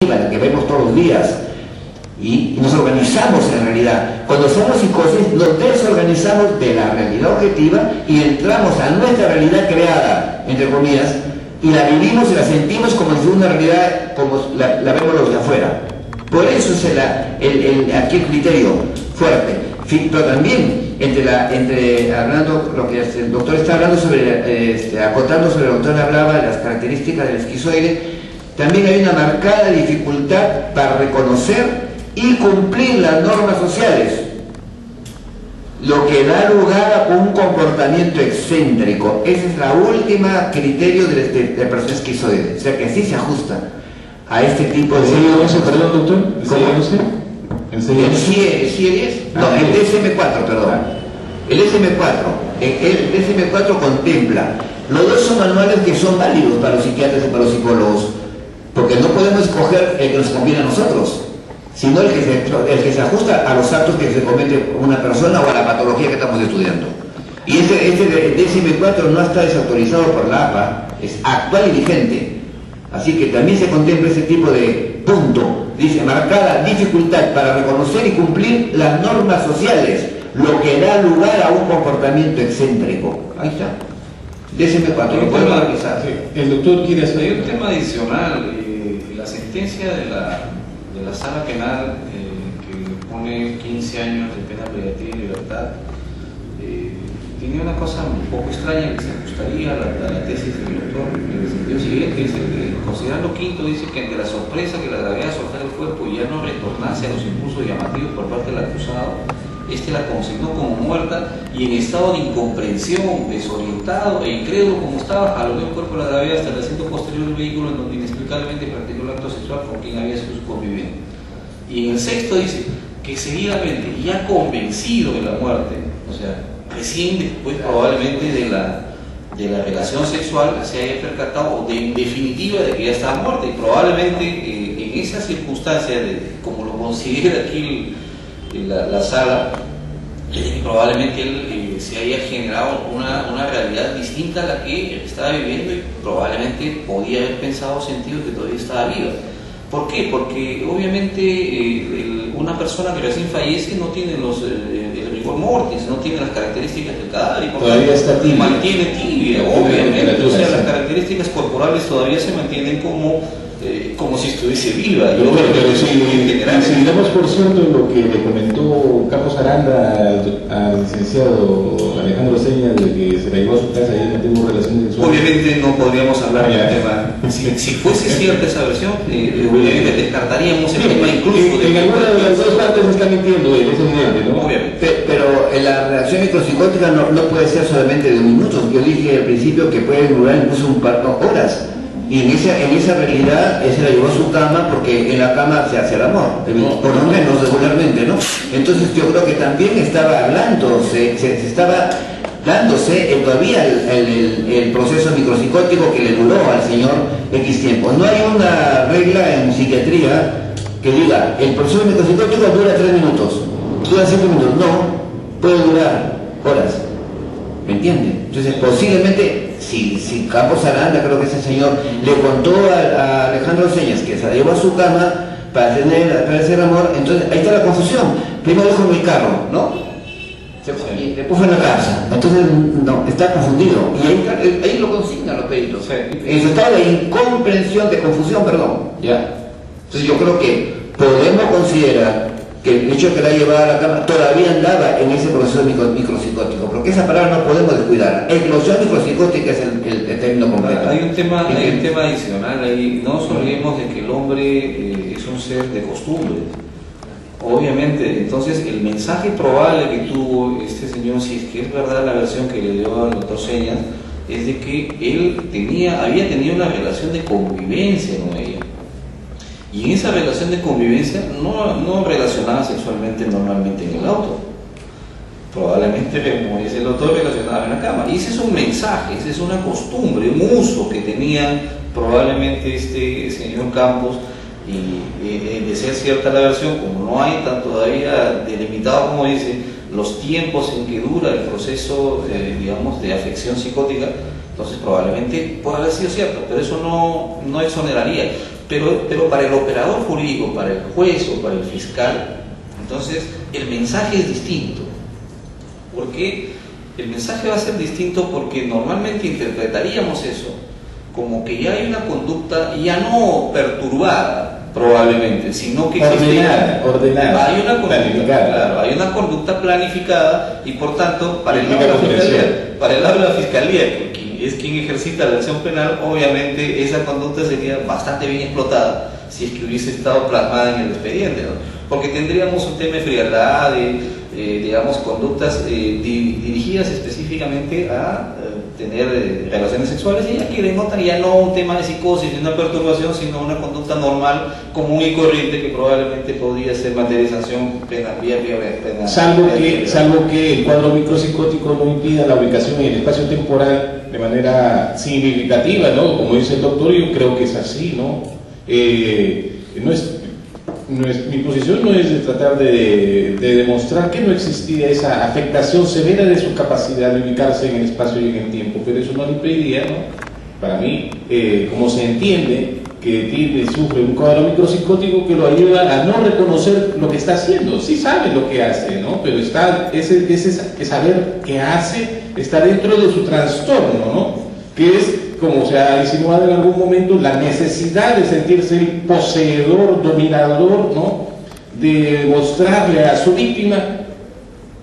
objetiva, la que vemos todos los días, y nos organizamos en realidad. Cuando hacemos psicosis nos desorganizamos de la realidad objetiva y entramos a nuestra realidad creada, entre comillas, y la vivimos y la sentimos como si una realidad como la vemos los de afuera. Por eso es aquí el criterio fuerte. Pero también hablando lo que el doctor está hablando sobre, acotando sobre lo que el doctor hablaba de las características del esquizoide, también hay una marcada dificultad para reconocer y cumplir las normas sociales, lo que da lugar a un comportamiento excéntrico. Ese es la última criterio de la persona esquizoide, o sea que sí se ajusta a este tipo de... Perdón, doctor, ¿El CIE10? No, el DSM-4, perdón. El DSM-4 contempla. Los dos son manuales que son válidos para los psiquiatras y para los psicólogos, porque no podemos escoger el que nos conviene a nosotros, sino el que se ajusta a los actos que se comete una persona o a la patología que estamos estudiando. Y este DSM-4 no está desautorizado por la APA, es actual y vigente. Así que también se contempla ese tipo de punto. Dice, marcada dificultad para reconocer y cumplir las normas sociales, lo que da lugar a un comportamiento excéntrico. Ahí está. DSM-4, lo podemos analizar. Sí. El doctor quiere hacer... Hay un tema adicional. La sentencia de la sala penal que pone 15 años de pena privativa de libertad tiene una cosa un poco extraña que se ajustaría a la tesis del doctor en el sentido siguiente. Dice que, considerando quinto, dice que ante la sorpresa que la gravedad de soltar el cuerpo y ya no retornase a los impulsos llamativos por parte del acusado, este la consignó como muerta y en estado de incomprensión, desorientado e incrédulo como estaba, jaló el cuerpo de la gravedad hasta el asiento posterior del vehículo en donde inexplicablemente practicó el acto sexual con quien había sido su conviviente. Y en el sexto dice que seguidamente, ya convencido de la muerte, o sea, recién después probablemente de la relación sexual, se haya percatado en definitiva de que ya estaba muerta, y probablemente en esa circunstancia, como lo considera aquí la sala, probablemente él se haya generado una realidad distinta a la que él estaba viviendo y probablemente podía haber pensado o sentido que todavía estaba viva. ¿Por qué? Porque obviamente una persona que recién fallece no tiene el rigor mortis, no tiene las características del cadáver y por todavía está tibia. Mantiene tibia, obviamente. O sea, las características corporales todavía se mantienen como si estuviese viva. Pero si damos por cierto lo que le comentó Carlos Aranda al licenciado Alejandro Señas de que se la llevó a su casa y él no tuvo relación sexual, obviamente no podríamos hablar del tema. Si fuese cierta esa versión, obviamente descartaríamos el tema incluso en alguna de las dos partes está mintiendo él, es evidente, ¿no? Obviamente. Pero la reacción micropsicótica no puede ser solamente de minutos. Yo dije al principio que puede durar incluso un par de horas. Y en esa realidad se la llevó a su cama porque en la cama se hace el amor, por lo menos regularmente, ¿no? Entonces yo creo que también estaba hablando, se estaba dándose todavía el proceso micropsicótico que le duró al señor X tiempo. No hay una regla en psiquiatría que diga el proceso micropsicótico dura 3 minutos, dura 5 minutos, no, puede durar horas. ¿Me entiende? Entonces posiblemente si Campos Aranda, creo que ese señor, le contó a Alejandro Señas que se la llevó a su cama para hacer amor, entonces ahí está la confusión. Primero dijo en el carro, ¿no? Y después fue en la casa. Entonces no, está confundido. Y ahí lo consignan los peritos. En su estado de incomprensión, de confusión, perdón. ¿Ya? Entonces yo creo que podemos considerar que el hecho de que la llevaba a la cama todavía andaba en ese proceso micropsicótico, porque esa palabra no podemos descuidar. Eclosión micropsicótica es el término completo. Hay un tema adicional ahí. No nos olvidemos de que el hombre es un ser de costumbre. Obviamente, entonces el mensaje probable que tuvo este señor, si es que es verdad la versión que le dio al doctor Señas, es de que él había tenido una relación de convivencia con ella. Y en esa relación de convivencia no relacionaba sexualmente normalmente en el auto. Probablemente, como dice el doctor, relacionaba en la cama. Y ese es un mensaje, esa es una costumbre, un uso que tenía probablemente este señor Campos. Y de ser cierta la versión, como no hay tan todavía delimitado, como dice, los tiempos en que dura el proceso, digamos, de afección psicótica, entonces probablemente puede haber sido cierto, pero eso no exoneraría. Pero para el operador jurídico, para el juez o para el fiscal, entonces el mensaje es distinto. ¿Por qué? El mensaje va a ser distinto porque normalmente interpretaríamos eso como que ya hay una conducta ya no perturbada, probablemente, sino que ordenada, hay una conducta planificada. Claro, hay una conducta planificada y por tanto, para el lado de la fiscalía, que es quien ejercita la acción penal, obviamente esa conducta sería bastante bien explotada si es que hubiese estado plasmada en el expediente, ¿no? Porque tendríamos un tema de frialdad, digamos, conductas dirigidas específicamente a tener relaciones sexuales, y aquí denotan ya no un tema de psicosis, de una perturbación, sino una conducta normal, común y corriente, que probablemente podría ser materia de sanción penal, penal. Salvo que el cuadro micropsicótico no impida la ubicación en el espacio temporal de manera significativa, ¿no? Como dice el doctor, yo creo que es así, ¿no? Mi posición no es de tratar de demostrar que no existía esa afectación severa de su capacidad de ubicarse en el espacio y en el tiempo, pero eso no le impediría, ¿no? Para mí, como se entiende que sufre un cuadro micropsicótico que lo ayuda a no reconocer lo que está haciendo, sí sabe lo que hace, ¿no? Pero ese saber qué hace está dentro de su trastorno, ¿no? Que es, como se ha insinuado en algún momento, la necesidad de sentirse el poseedor, dominador, ¿no? De mostrarle a su víctima,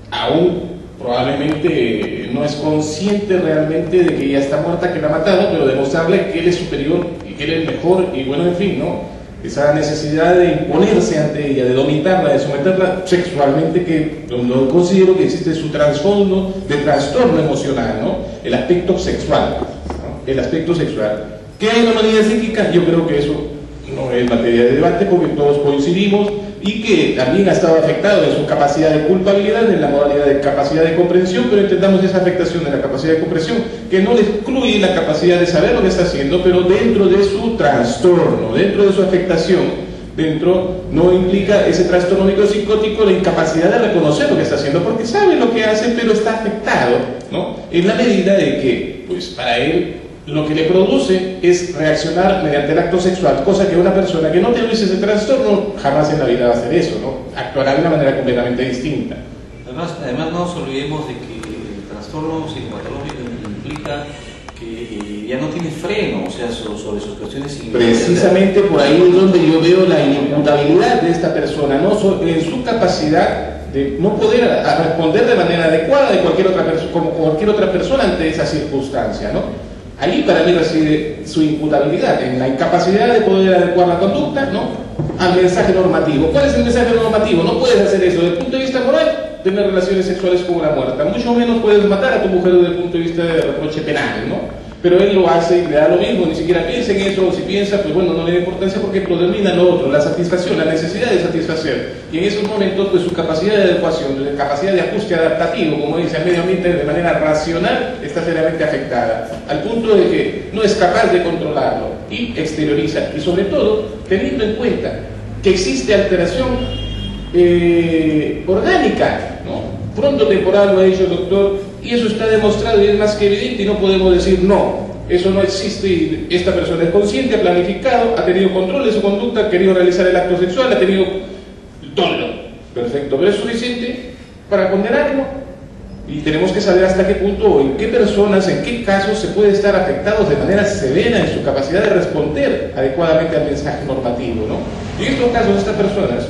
aún probablemente no es consciente realmente de que ella está muerta, que la ha matado, pero demostrarle que él es superior y que él es mejor, y bueno, en fin, ¿no? Esa necesidad de imponerse ante ella, de dominarla, de someterla sexualmente, que no considero que existe su trasfondo de trastorno emocional, ¿no? El aspecto sexual. El aspecto sexual. ¿Qué hay en la manía psíquica? Yo creo que eso no es materia de debate porque todos coincidimos, y que también ha estado afectado en su capacidad de culpabilidad, en la modalidad de capacidad de comprensión, pero entendamos esa afectación de la capacidad de comprensión, que no le excluye la capacidad de saber lo que está haciendo, pero dentro de su trastorno, dentro de su afectación, dentro no implica ese trastorno micropsicótico la incapacidad de reconocer lo que está haciendo, porque sabe lo que hace, pero está afectado, ¿no? En la medida de que, pues para él, lo que le produce es reaccionar mediante el acto sexual, cosa que una persona que no tiene ese trastorno jamás en la vida va a hacer eso, ¿no? Actuará de una manera completamente distinta. Además no nos olvidemos de que el trastorno psicopatológico implica que ya no tiene freno, o sea, sobre sus cuestiones. Precisamente por ahí es donde yo veo la inimputabilidad de esta persona, ¿no? En su capacidad de no poder responder de manera adecuada de como cualquier otra persona ante esa circunstancia, ¿no? Ahí para mí reside su imputabilidad, en la incapacidad de poder adecuar la conducta, ¿no?, al mensaje normativo. ¿Cuál es el mensaje normativo? No puedes hacer eso. Desde el punto de vista moral, tener relaciones sexuales con una muerta. Mucho menos puedes matar a tu mujer desde el punto de vista de reproche penal, ¿no? Pero él lo hace y le da lo mismo, ni siquiera piensa en eso, o si piensa, pues bueno, no le da importancia porque predomina lo otro, la satisfacción, la necesidad de satisfacer. Y en esos momentos, pues su capacidad de adecuación, su capacidad de ajuste adaptativo, como dice, al medio ambiente de manera racional, está seriamente afectada, al punto de que no es capaz de controlarlo y exterioriza. Y sobre todo, teniendo en cuenta que existe alteración orgánica, ¿no? Frontotemporal, lo ha dicho el doctor, y eso está demostrado y es más que evidente, y no podemos decir no, eso no existe, y esta persona es consciente, ha planificado, ha tenido control de su conducta, ha querido realizar el acto sexual, ha tenido todo, perfecto, pero es suficiente para condenarlo. Y tenemos que saber hasta qué punto o en qué personas, en qué casos se puede estar afectados de manera severa en su capacidad de responder adecuadamente al mensaje normativo, ¿no? Y en estos casos, estas personas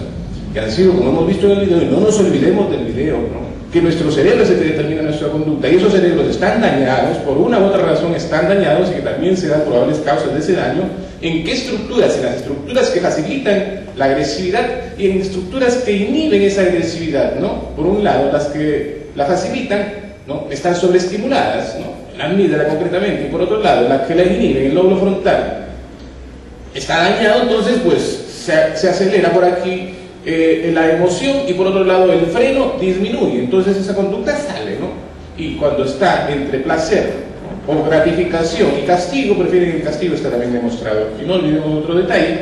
que han sido, como hemos visto en el video, y no nos olvidemos del video, ¿no?, que nuestro cerebro es el que determina nuestra conducta, y esos cerebros están dañados, por una u otra razón están dañados, y que también se dan probables causas de ese daño. ¿En qué estructuras? En las estructuras que facilitan la agresividad y en estructuras que inhiben esa agresividad, ¿no? Por un lado, las que la facilitan, ¿no?, están sobreestimuladas, ¿no?, la amígdala concretamente, y por otro lado, las que la inhiben, el lóbulo frontal, está dañado, entonces pues se acelera por aquí la emoción, y por otro lado el freno disminuye, entonces esa conducta sale, ¿no? Y cuando está entre placer, ¿no?, o gratificación y castigo, prefieren el castigo, está también demostrado. Y no olvidemos otro detalle,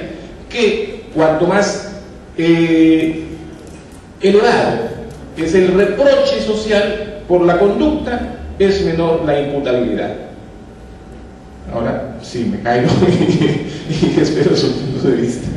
que cuanto más elevado es el reproche social por la conducta, es menor la imputabilidad. Ahora, sí, me caigo y espero su punto de vista.